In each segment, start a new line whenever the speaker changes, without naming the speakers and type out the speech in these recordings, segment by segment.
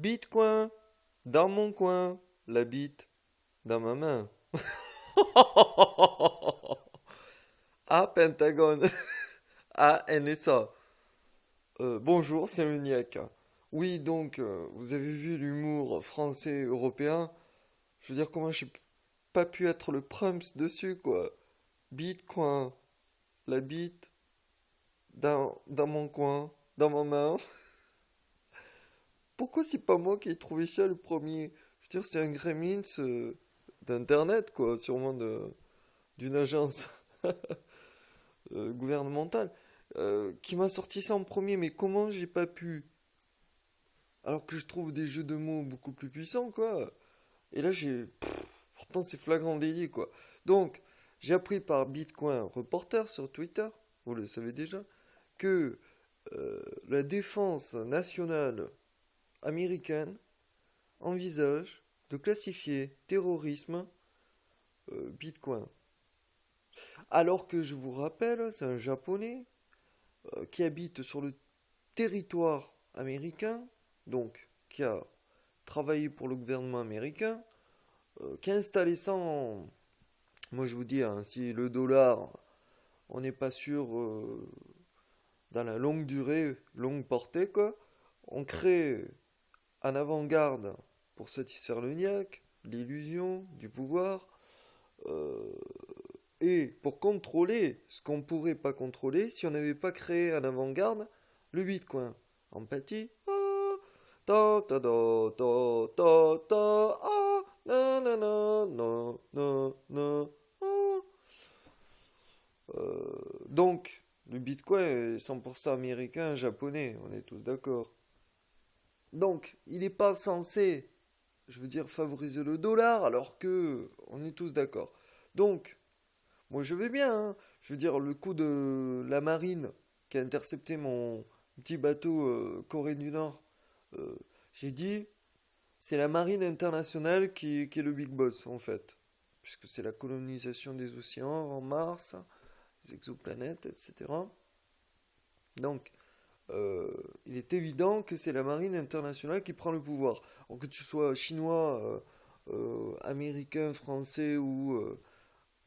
Bitcoin, dans mon coin, la bite, dans ma main. Ah, Pentagone. Ah, NSA. Bonjour, c'est le Niac. Oui, donc, vous avez vu l'humour français européen. Je veux dire, comment j'ai pas pu être le prums dessus, quoi. Bitcoin, la bite, dans mon coin, dans ma main. Pourquoi c'est pas moi qui ai trouvé ça le premier? Je veux dire, c'est un gremlins d'internet, quoi, sûrement d'une agence gouvernementale, qui m'a sorti ça en premier. Mais comment j'ai pas pu? Alors que je trouve des jeux de mots beaucoup plus puissants, quoi. Et là, pourtant, c'est flagrant délit, quoi. Donc, j'ai appris par Bitcoin Reporter sur Twitter, vous le savez déjà, que la défense nationale américaine envisage de classifier terrorisme Bitcoin. Alors que je vous rappelle, c'est un Japonais qui habite sur le territoire américain, donc qui a travaillé pour le gouvernement américain, qui a installé ça en... Moi je vous dis, hein, si le dollar, on n'est pas sûr dans la longue durée, longue portée, quoi, on crée un avant-garde pour satisfaire le niaque, l'illusion du pouvoir, euh, et pour contrôler ce qu'on ne pourrait pas contrôler si on n'avait pas créé un avant-garde, le Bitcoin. Empathie. Ah, ta ta ta ta ta ta ah, na na na na na na ah. Donc, le Bitcoin est 100% américain, japonais, on est tous d'accord. Donc, il n'est pas censé, je veux dire, favoriser le dollar, alors que on est tous d'accord. Donc, moi je vais bien, hein. Je veux dire, le coup de la marine qui a intercepté mon petit bateau Corée du Nord, euh, j'ai dit, c'est la marine internationale qui est le big boss en fait. Puisque c'est la colonisation des océans en Mars, des exoplanètes, etc. Donc, euh, il est évident que c'est la marine internationale qui prend le pouvoir. Alors que tu sois chinois, américain, français ou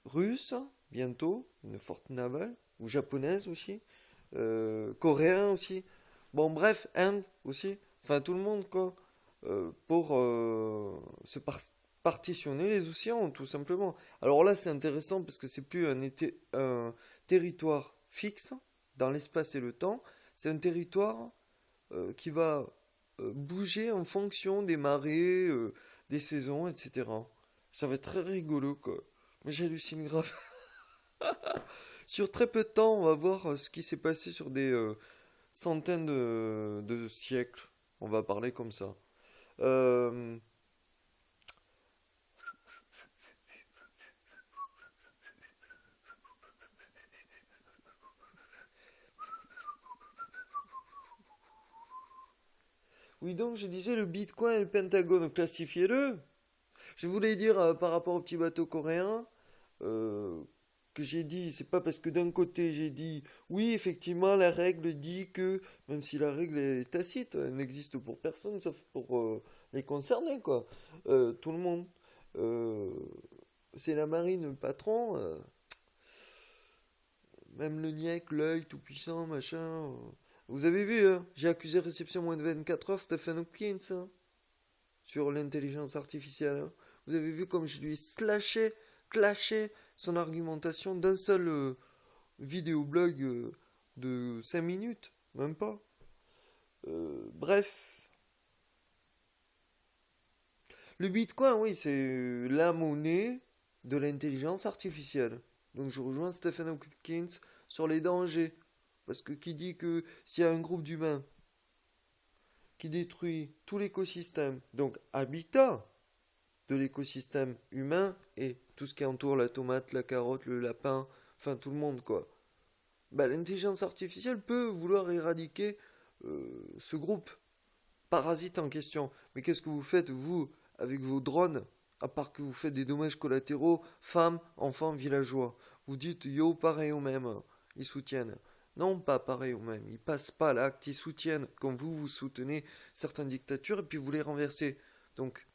russe, bientôt, une forte navale, ou japonaise aussi, coréen aussi. Bon, bref, Inde aussi. Enfin, tout le monde, quoi. Pour partitionner les océans, tout simplement. Alors là, c'est intéressant parce que c'est plus un territoire fixe dans l'espace et le temps. C'est un territoire qui va bouger en fonction des marées, des saisons, etc. Ça va être très rigolo, quoi. Mais j'hallucine grave. Sur très peu de temps, on va voir ce qui s'est passé sur des centaines de siècles. On va parler comme ça. Euh, Oui, donc je disais le Bitcoin et le Pentagone, classifiez-le. Je voulais dire par rapport au petit bateau coréen euh, que j'ai dit, c'est pas parce que d'un côté j'ai dit oui, effectivement, la règle dit que, même si la règle est tacite, elle n'existe pour personne sauf pour les concernés, quoi. Tout le monde. Euh, c'est la marine, le patron. Même le niaque, l'œil tout puissant, machin. Vous avez vu, hein, j'ai accusé réception moins de 24 heures Stephen Hopkins, hein, sur l'intelligence artificielle, hein. Vous avez vu comme je lui ai slashé, clashé son argumentation d'un seul vidéoblog de 5 minutes, même pas. Bref, le Bitcoin, oui, c'est la monnaie de l'intelligence artificielle. Donc je rejoins Stephen Hopkins sur les dangers. Parce que qui dit que s'il y a un groupe d'humains qui détruit tout l'écosystème, donc habitat de l'écosystème humain et tout ce qui entoure la tomate, la carotte, le lapin, enfin tout le monde quoi. Bah, l'intelligence artificielle peut vouloir éradiquer ce groupe parasite en question. Mais qu'est-ce que vous faites vous avec vos drones à part que vous faites des dommages collatéraux, femmes, enfants, villageois. Vous dites yo pareil au même, ils soutiennent. Non, pas pareil au même. Ils passent pas à l'acte, ils soutiennent, comme vous soutenez certaines dictatures et puis vous les renversez. Donc,